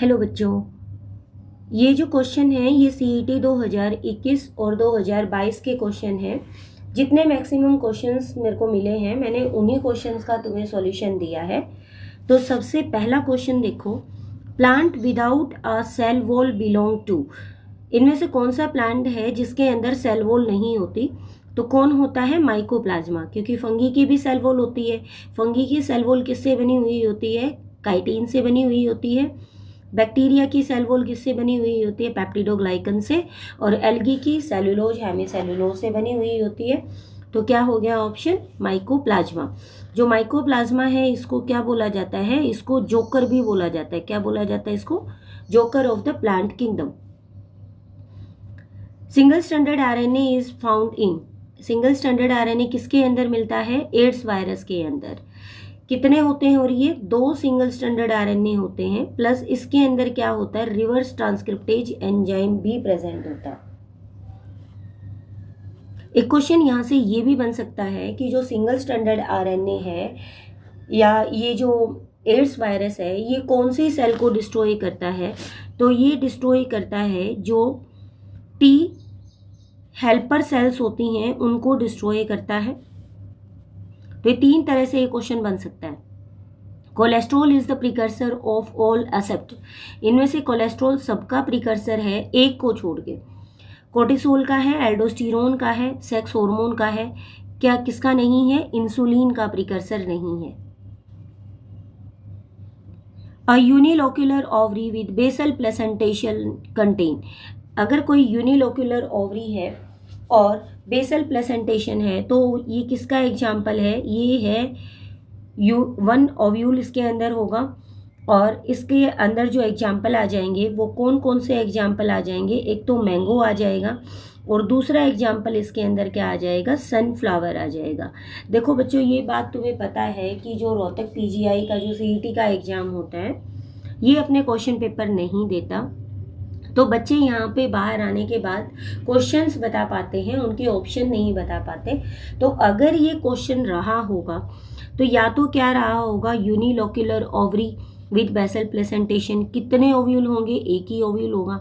Hello बच्चों, ये जो क्वेश्चन है ये सीईटी 2021 और 2022 के क्वेश्चन हैं। जितने मैक्सिमम क्वेश्चंस मेरे को मिले हैं मैंने उन्हीं क्वेश्चंस का तुम्हें सॉल्यूशन दिया है। तो सबसे पहला क्वेश्चन देखो, plant without a cell wall belong to. इनमें से कौन सा प्लांट है जिसके अंदर सेल वॉल नहीं होती? तो कौन होता है? माइकोप्लाज्मा, क्योंकि फंगी की भी सेल वॉल होती है। फंगी की सेल वॉल किससे बनी हुई होती है? काइटिन से बनी हुई होती है। बैक्टीरिया की सेल वॉल किससे बनी हुई होती है? पेप्टिडोग्लाइकन से। और एल्गी की सेलुलोज हेमीसेलुलोज से बनी हुई होती है। तो क्या हो गया ऑप्शन? माइकोप्लाज्मा। जो माइकोप्लाज्मा है इसको क्या बोला जाता है? इसको जोकर भी बोला जाता है। क्या बोला जाता है इसको? Joker of the plant kingdom. Single standard RNA is found in. Single standard RNA किसके अंदर मिलता है? एड्स वायरस के अंदर। कितने होते हैं? और ये 2 सिंगल स्टैंडर्ड आरएनए होते हैं, प्लस इसके अंदर क्या होता है? रिवर्स ट्रांसक्रिप्टेज एंजाइम भी प्रेजेंट होता है। एक क्वेश्चन यहां से ये भी बन सकता है कि जो सिंगल स्टैंडर्ड आरएनए है या ये जो एड्स वायरस है ये कौन सी सेल को डिस्ट्रॉय करता है? तो ये डिस्ट्रॉय करता है जो टी हेल्पर सेल्स होती हैं उनको डिस्ट्रॉय करता है। तो ये 3 तरह से ये क्वेश्चन बन सकता है। Cholesterol is the precursor of all accept. इनमें से कोलेस्ट्रॉल सबका प्रिकर्सर है, एक को छोड़ के। कोर्टिसोल का है, एल्डोस्टेरोन का है, सेक्स हार्मोन का है। क्या किसका नहीं है? इंसुलिन का प्रिकर्सर नहीं है। A unilocular ovary with basal placentation contain. अगर कोई यूनिलोक्यूलर ओवरी है और बेसल प्लेसेंटेशन है तो ये किसका एग्जाम्पल है? ये है वन ओव्यूल इसके अंदर होगा। और इसके अंदर जो एग्जाम्पल आ जाएंगे वो कौन कौन से एग्जाम्पल आ जाएंगे? एक तो मैंगो आ जाएगा और दूसरा एग्जाम्पल इसके अंदर क्या आ जाएगा? सनफ्लावर आ जाएगा। देखो बच्चों, ये बात तुम्हें पता है कि जो रोहतक पीजीआई का जो सीईटी का एग्जाम होता है ये अपने क्वेश्चन पेपर नहीं देता। तो बच्चे यहाँ पे बाहर आने के बाद क्वेश्चंस बता पाते हैं, उनके ऑप्शन नहीं बता पाते। तो अगर ये क्वेश्चन रहा होगा तो या तो क्या रहा होगा? Unilocular ovary with basal placentation. कितने ओव्यूल होंगे? एक ही ओव्यूल होगा।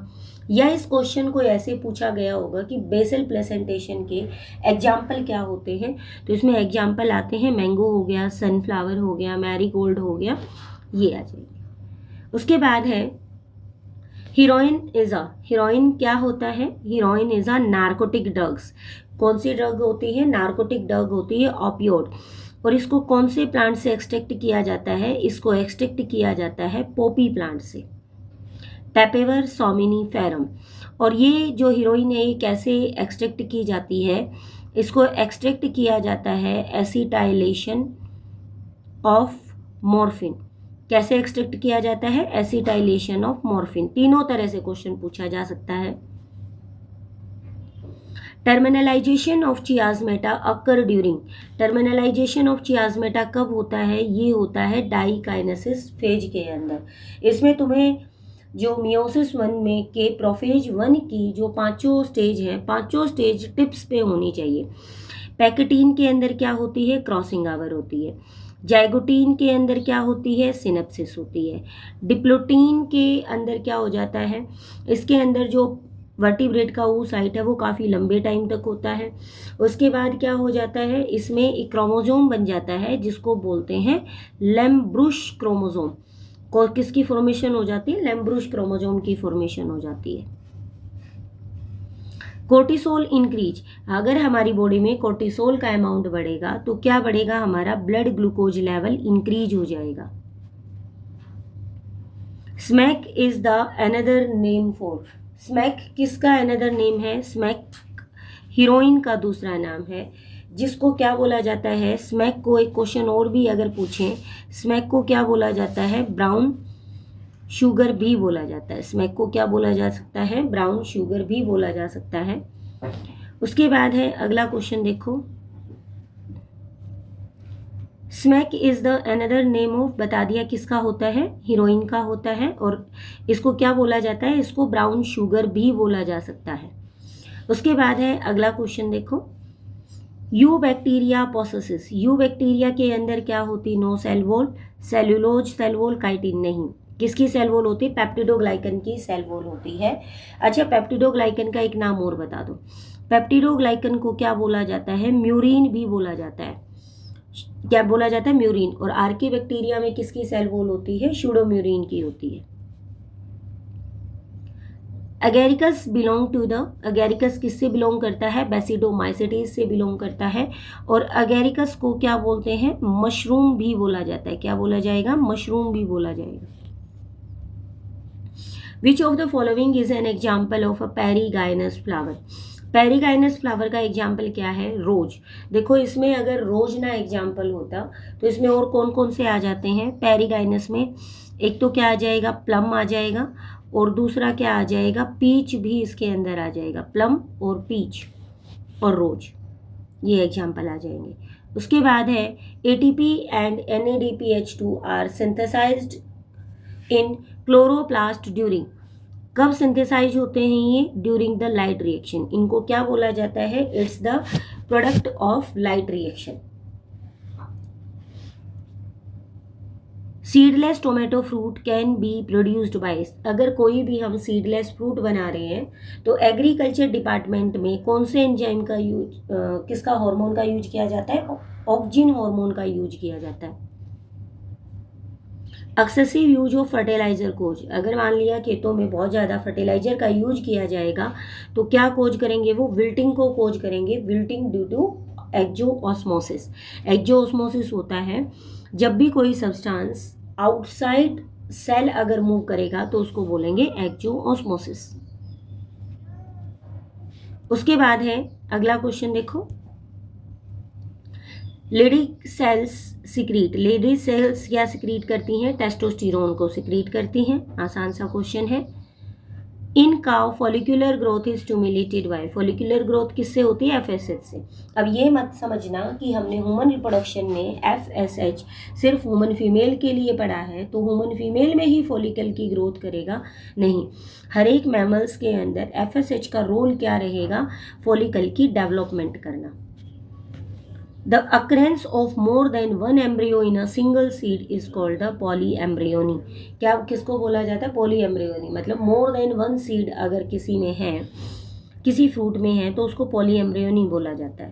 या इस क्वेश्चन को ऐसे पूछा गया होगा कि बेसल प्लेसेंटेशन के एग्जाम्पल क्या होते हैं? तो इसमें एग्जाम्पल आते हैं मैंगो हो गया, सनफ्लावर हो गया, मैरीगोल्ड हो गया, ये आ जाएंगे। उसके बाद है हीरोइन क्या होता है? Heroine is a narcotic drugs. कौन सी ड्रग होती है? नार्कोटिक ड्रग होती है ऑपियोड। और इसको कौन से प्लांट से एक्सट्रैक्ट किया जाता है? इसको एक्सट्रैक्ट किया जाता है पॉपी प्लांट से, पेपेवर सोमिनिफेरम। और ये जो हीरोइन है ये कैसे एक्सट्रैक्ट की जाती है? इसको एक्सट्रैक्ट किया जाता है एसिटाइलेशन ऑफ मॉर्फिन। कैसे एक्सट्रैक्ट किया जाता है? Acetylation of morphine. तीनों तरह से क्वेश्चन पूछा जा सकता है। Terminalization of chiasmata occur during. Terminalization of chiasmata कब होता है? ये होता है डाइकाइनेसिस फेज के अंदर। इसमें तुम्हें जो मियोसिस 1 में के प्रोफेज 1 की जो 5 स्टेज हैं, 5 स्टेज टिप्स पे होनी चाहिए। पैकेटीन के अंदर क्या होती है? क्रॉसिंग आवर होती है। जाइगोटीन के अंदर क्या होती है? सिनेप्सिस होती है। डिप्लोटीन के अंदर क्या हो जाता है? इसके अंदर जो वर्टिब्रेट का वो साइट है वो काफ़ी लंबे टाइम तक होता है। उसके बाद क्या हो जाता है? इसमें एक क्रोमोजोम बन जाता है जिसको बोलते हैं लैम्ब्रुश क्रोमोजोम। को किसकी फॉर्मेशन हो जाती है? लैम्ब्रुश क्रोमोजोम की फॉर्मेशन हो जाती है। Cortisol increase. अगर हमारी बॉडी में कोर्टिसोल का अमाउंट बढ़ेगा तो क्या बढ़ेगा? हमारा ब्लड ग्लूकोज लेवल इंक्रीज हो जाएगा। Smack is the another name for. Smack किसका अनदर नेम है? स्मैक हीरोइन का दूसरा नाम है, जिसको क्या बोला जाता है? स्मैक को एक क्वेश्चन और भी अगर पूछें, स्मैक को क्या बोला जाता है? ब्राउन शुगर भी बोला जाता है। स्मैक को क्या बोला जा सकता है? ब्राउन शुगर भी बोला जा सकता है। उसके बाद है अगला क्वेश्चन देखो, smack is the another name of. बता दिया किसका होता है? हीरोइन का होता है। और इसको क्या बोला जाता है? इसको ब्राउन शुगर भी बोला जा सकता है। उसके बाद है अगला क्वेश्चन देखो, eubacteria possesses. Eubacteria के अंदर क्या होती? No cell wall, cellulose cell wall, chitin नहीं। किसकी सेल वॉल होती है? पेप्टिडोग्लाइकन की सेल वॉल होती है। अच्छा, पेप्टिडोग्लाइकन का एक नाम और बता दो। पेप्टिडोग्लाइकन को क्या बोला जाता है? म्यूरिन भी बोला जाता है। क्या बोला जाता है? म्यूरिन। और आर्की बैक्टीरिया में किसकी सेल वॉल होती है? सूडोम्यूरिन की होती है। Agaricus belong to the, agaricus किससे बिलोंग करता है? बेसिडोमाइसिटीज से बिलोंग करता है। और एगेरिकस को क्या बोलते हैं? मशरूम भी बोला जाता है। क्या बोला जाएगा? मशरूम भी बोला जाएगा। विच of the following is an example of a perigynous flower? Perigynous flower का एग्जाम्पल क्या है? रोज। देखो, इसमें अगर रोज ना एग्जाम्पल होता तो इसमें और कौन कौन से आ जाते हैं पेरीगाइनस में? एक तो क्या आ जाएगा? प्लम आ जाएगा। और दूसरा क्या आ जाएगा? पीच भी इसके अंदर आ जाएगा। प्लम और पीच और रोज, ये एग्जाम्पल आ जाएंगे। उसके बाद है ATP and NADPH2 are synthesised in chloroplast during. कब सिंथेसाइज होते हैं ये? During the light reaction. इनको क्या बोला जाता है? It's the product of light reaction. Seedless tomato fruit can be produced by, अगर कोई भी हम सीडलेस फ्रूट बना रहे हैं तो एग्रीकल्चर डिपार्टमेंट में कौन से एंजाइम का यूज, किसका हार्मोन का यूज किया जाता है? ऑक्जिन हार्मोन का यूज किया जाता है। एक्सेसिव यूज ऑफ फर्टिलाइजर कोज, अगर मान लिया खेतों में बहुत ज़्यादा फर्टिलाइजर का यूज किया जाएगा तो क्या कोज करेंगे? वो विल्टिंग को कोज करेंगे। Wilting due to exosmosis. Exosmosis होता है जब भी कोई सब्सटेंस आउटसाइड सेल अगर मूव करेगा तो उसको बोलेंगे एक्जोऑस्मोसिस। उसके बाद है अगला क्वेश्चन, देखो। Leydig cells secrete, Leydig cells क्या सिक्रीट करती हैं? टेस्टोस्टेरोन को सिक्रीट करती हैं। आसान सा क्वेश्चन है। इन cow follicular growth is stimulated by, follicular growth किससे होती है? FSH से। अब ये मत समझना कि हमने ह्यूमन रिप्रोडक्शन में FSH सिर्फ ह्यूमन फीमेल के लिए पढ़ा है तो ह्यूमन फीमेल में ही फॉलिकल की ग्रोथ करेगा, नहीं। हर एक मैमल्स के अंदर FSH का रोल क्या रहेगा? फॉलिकल की डेवलपमेंट करना। The occurrence of more than one embryo in a single seed is called the polyembryony। क्या किसको बोला जाता है? polyembryony। मतलब more than one seed अगर किसी में है, किसी फ्रूट में है तो उसको polyembryony बोला जाता है।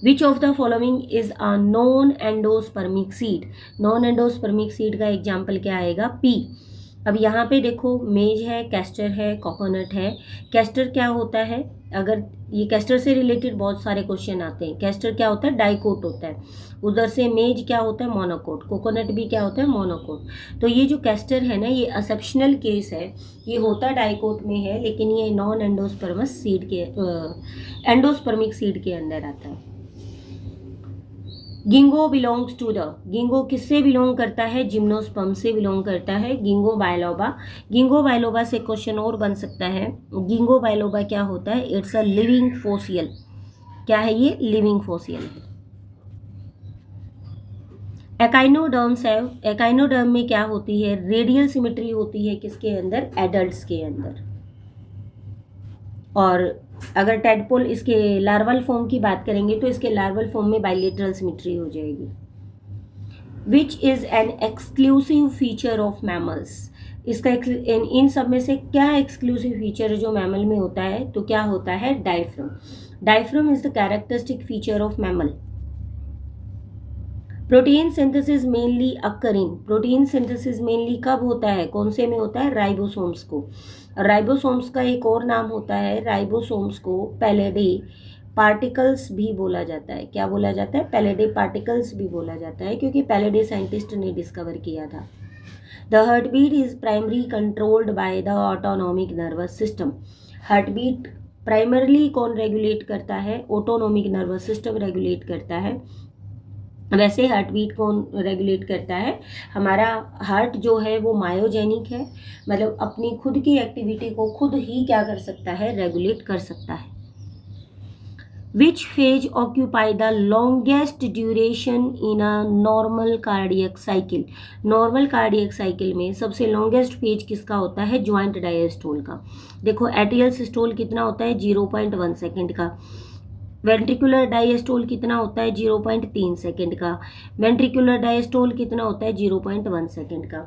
Which of the following is a non-endospermic seed? Non-endospermic seed का एग्जाम्पल क्या आएगा? P। अब यहाँ पे देखो, मेज है, कैस्टर है, कोकोनट है। कैस्टर क्या होता है? अगर ये कैस्टर से रिलेटेड बहुत सारे क्वेश्चन आते हैं। कैस्टर क्या होता है? डाइकोट होता है। उधर से मेज क्या होता है? मोनोकोट। कोकोनट भी क्या होता है? मोनोकोट। तो ये जो कैस्टर है ना, ये एक्सेप्शनल केस है। ये होता डाइकोट में है लेकिन ये नॉन एंडोस्पर्मस सीड के एंडोस्पर्मिक सीड के अंदर आता है। Ginkgo belongs to the, ginkgo किससे बिलोंग करता है? जिम्नोस्पर्म से बिलोंग करता है। गिंगो बायलोबा, गिंगो बायलोबा से क्वेश्चन और बन सकता है। गिंगो बायलोबा क्या होता है? It's a living fossil. क्या है ये? लिविंग फोसियल है। एकाइनोडर्म्स है, एकाइनोडर्म में क्या होती है? रेडियल सिमेट्री होती है। किसके अंदर? एडल्ट्स के अंदर। और अगर टेडपोल इसके लार्वल फॉर्म की बात करेंगे तो इसके लार्वल फॉर्म में बाइलेटरल सिमेट्री हो जाएगी। Which is an exclusive feature of mammals, इसका इन सब में से क्या एक्सक्लूसिव फीचर जो मैमल में होता है? तो क्या होता है? Diaphragm. Diaphragm is the characteristic feature of mammal. Protein synthesis mainly occur in, protein synthesis mainly कब होता है? कौन से में होता है? राइबोसोम्स को। राइबोसोम्स का एक और नाम होता है, राइबोसोम्स को पैलेडे पार्टिकल्स भी बोला जाता है। क्या बोला जाता है? पैलेडे पार्टिकल्स भी बोला जाता है, क्योंकि पैलेडे साइंटिस्ट ने डिस्कवर किया था। The heart beat is primary controlled by the autonomic nervous system. Heart beat primarily कौन रेगुलेट करता है? ऑटोनॉमिक नर्वस सिस्टम रेगुलेट करता है। वैसे हार्ट बीट कौन रेगुलेट करता है? हमारा हार्ट जो है वो मायोजेनिक है, मतलब अपनी खुद की एक्टिविटी को खुद ही क्या कर सकता है? रेगुलेट कर सकता है। Which phase occupy the longest duration in a normal cardiac cycle? Normal cardiac cycle में सबसे लॉन्गेस्ट फेज किसका होता है? ज्वाइंट डायस्टोल का। देखो, एट्रियल सिस्टोल कितना होता है? 0.1 सेकेंड का। वेंट्रिकुलर डायस्टोल कितना होता है? 0.3 सेकेंड का। वेंट्रिकुलर डायस्टोल कितना होता है? 0.1 सेकेंड का।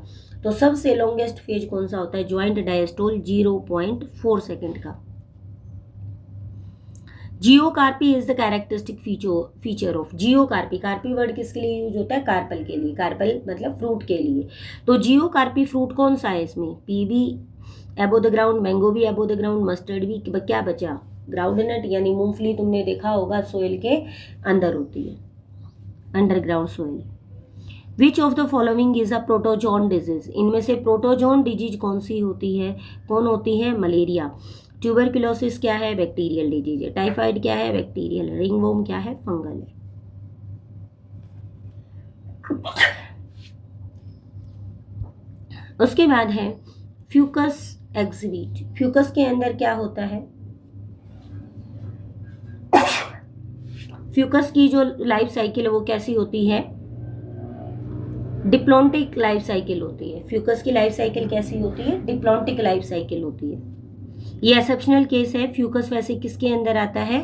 तो सबसे लॉन्गेस्ट फेज कौन सा होता है? ज्वाइंट डायस्टोल 0.4 सेकेंड का। Geocarpy is the characteristic feature of geocarpy. Carpy word किसके लिए यूज होता है? कार्पल के लिए। कार्पल मतलब फ्रूट के लिए। तो जियोकार्पी फ्रूट कौन सा है इसमें? पी भी एबो द ग्राउंड, मैंगो भी एबो द ग्राउंड, मस्टर्ड भी, क्या बचा? ग्राउंड नट यानी मूंगफली तुमने देखा होगा सोइल के अंदर होती है, underground soil. Which of the following is a protozoan disease? इनमें से प्रोटोजोन डिजीज कौन सी होती है? कौन होती है? मलेरिया। ट्यूबरक्लोसिस क्या है? बैक्टीरियल डिजीज है। टाइफाइड क्या है? बैक्टीरियल। रिंगवॉर्म क्या है? फंगल है। उसके बाद है फ्यूकस एक्सिबिट। फ्यूकस के अंदर क्या होता है? फ्यूकस की जो लाइफ साइकिल है वो कैसी होती है? डिप्लॉन्टिक लाइफ साइकिल होती है। फ्यूकस की लाइफ साइकिल कैसी होती है? डिप्लॉन्टिक लाइफ साइकिल होती है। ये एक्सेप्शनल केस है। फ्यूकस वैसे किसके अंदर आता है?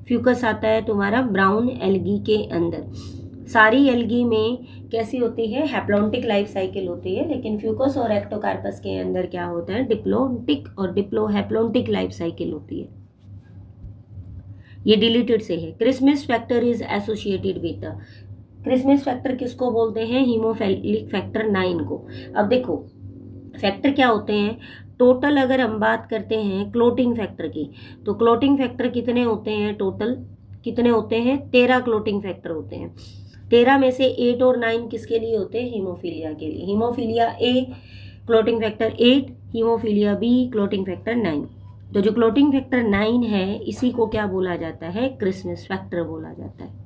फ्यूकस आता है तुम्हारा ब्राउन एल्गी के अंदर। सारी एल्गी में कैसी होती है? हैप्लॉन्टिक लाइफ साइकिल होती है, लेकिन फ्यूकस और एक्टोकार्पस के अंदर क्या होता है? डिप्लॉन्टिक और डिप्लोहैप्लॉन्टिक लाइफ साइकिल होती है। ये डिलीटेड से है। Christmas factor is associated with. Christmas factor किसको बोलते हैं? हीमोफिलिक फैक्टर 9 को। अब देखो फैक्टर क्या होते हैं? टोटल अगर हम बात करते हैं क्लोटिंग फैक्टर की, तो क्लोटिंग फैक्टर कितने होते हैं? टोटल कितने होते हैं? 13 क्लोटिंग फैक्टर होते हैं। 13 में से 8 और 9 किसके लिए होते हैं? हीमोफीलिया के लिए। Haemophilia A clotting factor 8, haemophilia B clotting factor 9। तो जो क्लोटिंग फैक्टर 9 है इसी को क्या बोला जाता है? क्रिसमस फैक्टर बोला जाता है।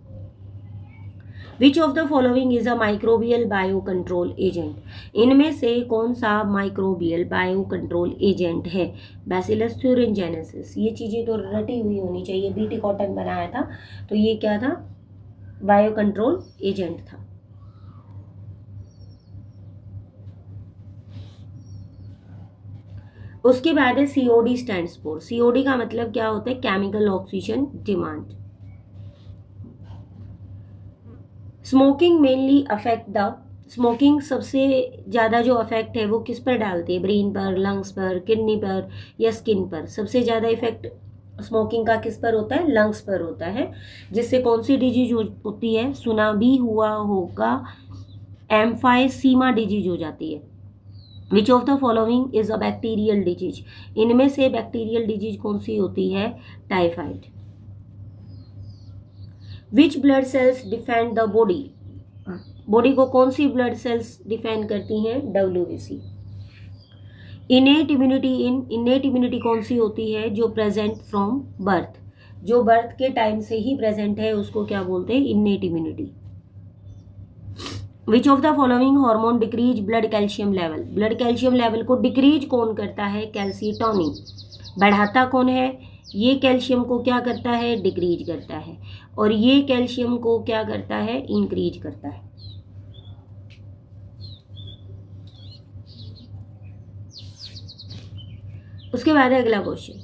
विच of the following is a microbial bio control agent? इनमें से कौन सा माइक्रोबियल बायो कंट्रोल एजेंट है? Bacillus thuringiensis. ये चीज़ें तो रटी हुई होनी चाहिए, बीटी कॉटन बनाया था तो ये क्या था? बायो कंट्रोल एजेंट था। उसके बाद है सीओडी स्टैंड्स फॉर। सीओडी का मतलब क्या होता है? Chemical oxygen demand. Smoking mainly affect the. Smoking सबसे ज़्यादा जो अफेक्ट है वो किस पर डालती है? ब्रेन पर, लंग्स पर, किडनी पर या स्किन पर? सबसे ज़्यादा इफेक्ट स्मोकिंग का किस पर होता है? लंग्स पर होता है। जिससे कौन सी डिजीज होती है? सुना भी हुआ होगा, एम्फाइसीमा डिजीज हो जाती है। विच of the following is a bacterial disease? इनमें से बैक्टीरियल डिजीज कौन सी होती है? Typhoid. Which blood cells defend the body? Body को कौन सी ब्लड सेल्स डिफेंड करती हैं? WBC। इनेट इम्यूनिटी कौन सी होती है? जो प्रेजेंट फ्रॉम बर्थ, जो बर्थ के टाइम से ही प्रेजेंट है उसको क्या बोलते हैं? Innate immunity. Which of the following hormone decrease blood calcium level? Blood calcium level को डिक्रीज कौन करता है? कैल्सीटोनिन। बढ़ाता कौन है? ये कैल्शियम को क्या करता है? डिक्रीज करता है। और ये कैल्शियम को क्या करता है? इंक्रीज करता है। उसके बाद है अगला question,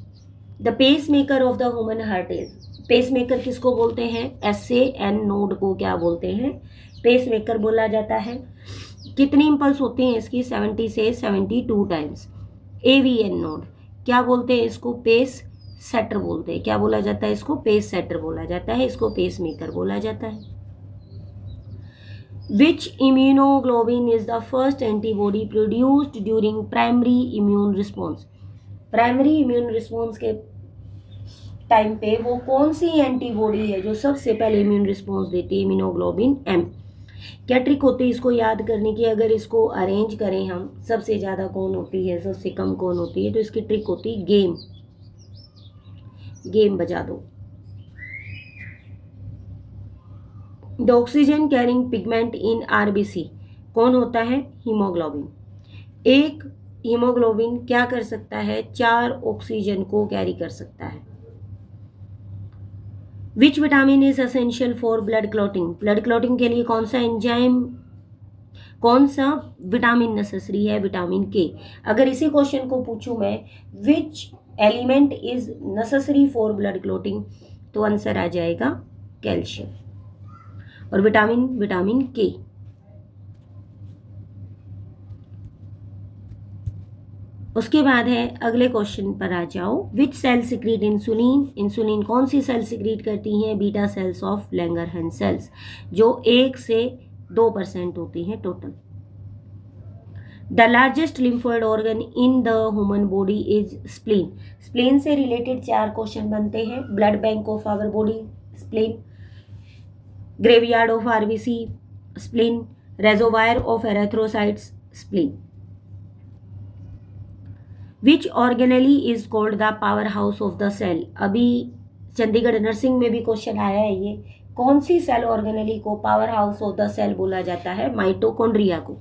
the pacemaker of the human heart is. Pacemaker किसको बोलते हैं? SAN नोड को क्या बोलते हैं? पेस मेकर बोला जाता है। कितनी इंपल्स होती हैं इसकी? 70 से 72 टाइम्स। AVN नोड क्या बोलते हैं इसको? पेस सेटर बोलते हैं। क्या बोला जाता है इसको? पेस सेटर बोला जाता है। इसको पेस मेकर बोला जाता है। Which immunoglobin is the first antibody produced during primary immune response? Primary immune response के टाइम पे वो कौन सी एंटीबॉडी है जो सबसे पहले इम्यून रिस्पॉन्स देती है? Immunoglobulin M। क्या ट्रिक होती है इसको याद करने की? अगर इसको अरेंज करें हम, सबसे ज़्यादा कौन होती है, सबसे कम कौन होती है, तो इसकी ट्रिक होती है गेम। गेम बजा दो। The oxygen carrying pigment in RBC कौन होता है? हीमोग्लोबिन। एक हीमोग्लोबिन क्या कर सकता है? 4 ऑक्सीजन को कैरी कर सकता है। Which vitamin is essential for blood clotting? Blood clotting के लिए कौन सा एंजाइम, कौन सा विटामिन नेसेसरी है? Vitamin K। अगर इसी क्वेश्चन को पूछूं मैं, which element is necessary for blood clotting, तो आंसर आ जाएगा कैल्शियम। और विटामिन K। उसके बाद है अगले क्वेश्चन पर आ जाओ। Which cell secrete insulin, insulin कौन सी सेल सिक्रीट करती हैं? Beta cells of Langerhans cells, जो 1 से 2% होती हैं total. The largest lymphoid organ in the human body is spleen, spleen से रिलेटेड 4 क्वेश्चन बनते हैं। Blood bank of our body spleen, graveyard of RBC spleen, reservoir of erythrocytes spleen. Which organelle is called the power house of the cell, अभी Chandigarh nursing में भी question आया है ये। कौन सी सेल ऑर्गेनली को power house of the cell बोला जाता है? माइटोकॉन्ड्रिया को।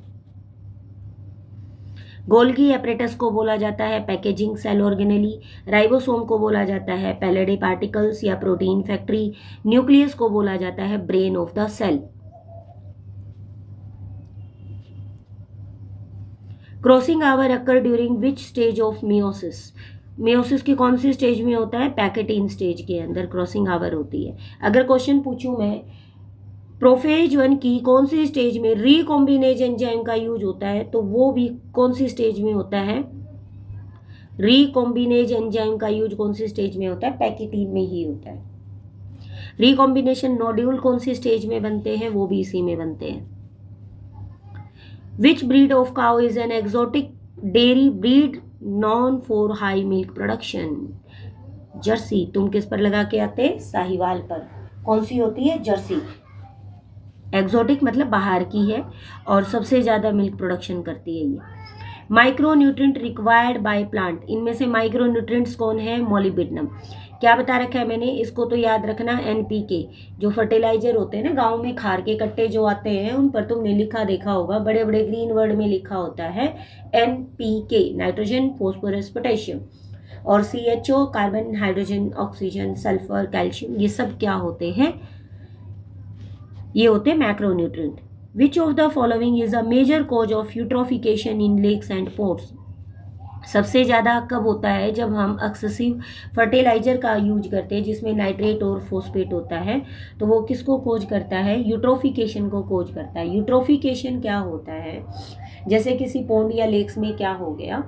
गोल्गी एपरेटस को बोला जाता है पैकेजिंग सेल ऑर्गेनली, राइबोसोम को बोला जाता है पैलेडी पार्टिकल्स या प्रोटीन फैक्ट्री, न्यूक्लियस को बोला जाता है brain of the cell. Crossing over occur during which stage of meiosis, meiosis की कौन सी स्टेज में होता है? पैकेटीन स्टेज के अंदर क्रॉसिंग आवर होती है। अगर क्वेश्चन पूछूं मैं प्रोफेज 1 की कौन सी स्टेज में रीकॉम्बिनेज एंजाइम का यूज होता है, तो वो भी कौन सी स्टेज में होता है? रीकॉम्बिनेज एंजाइम का यूज कौन सी स्टेज में होता है? पैकेटीन में ही होता है। रीकॉम्बिनेशन नोड्यूल कौन सी स्टेज में बनते हैं? वो भी इसी में बनते हैं। Which breed of cow is an exotic dairy breed known for high milk production? Jersey, तुम किस पर लगा के आते? साहिवाल पर। कौन सी होती है? जर्सी। एक्सोटिक मतलब बाहर की है और सबसे ज़्यादा मिल्क प्रोडक्शन करती है ये। Micro nutrient required by plant, इनमें से माइक्रो न्यूट्रिएंट्स कौन है? मोलिब्डेनम। क्या बता रखा है मैंने? इसको तो याद रखना, एनपीके जो फर्टिलाइजर होते हैं ना गांव में, खार के कट्टे जो आते हैं उन पर तुमने लिखा देखा होगा, बड़े बड़े ग्रीन वर्ड में लिखा होता है एनपीके, नाइट्रोजन फॉस्फोरस पोटेशियम, और CHO carbon hydrogen oxygen sulphur calcium, ये सब क्या होते हैं? ये होते हैं macronutrient. Which of the following is a major cause of eutrophication in lakes and ports? सबसे ज़्यादा कब होता है? जब हम एक्सेसिव फर्टिलाइजर का यूज करते हैं जिसमें नाइट्रेट और फॉस्फेट होता है, तो वो किसको कोज करता है? यूट्रोफिकेशन को कोज करता है। यूट्रोफिकेशन क्या होता है? जैसे किसी पॉन्ड या लेक्स में क्या हो गया,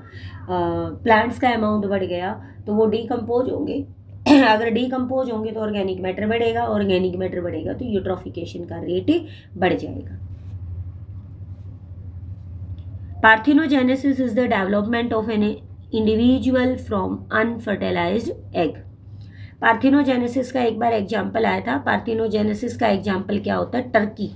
प्लांट्स का अमाउंट बढ़ गया तो वो डिकम्पोज होंगे अगर डिकम्पोज होंगे तो ऑर्गेनिक मैटर बढ़ेगा, ऑर्गेनिक मैटर बढ़ेगा तो यूट्रोफिकेशन का रेट बढ़ जाएगा। Parthenogenesis is the development of an individual from unfertilised egg. Parthenogenesis का एक बार एग्जाम्पल आया था। पार्थिनोजेनेसिस का एग्जाम्पल क्या होता है? टर्की।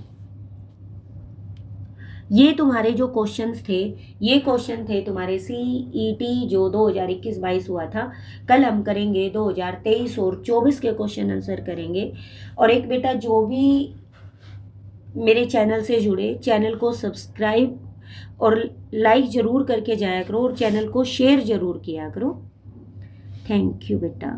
ये तुम्हारे जो क्वेश्चंस थे, ये क्वेश्चन थे तुम्हारे सीईटी जो 2021-22 हुआ था। कल हम करेंगे 2023 और 24 के क्वेश्चन आंसर करेंगे। और एक बेटा जो भी मेरे चैनल से जुड़े, चैनल को सब्सक्राइब और लाइक ज़रूर करके जाया करो और चैनल को शेयर ज़रूर किया करो। थैंक यू बेटा।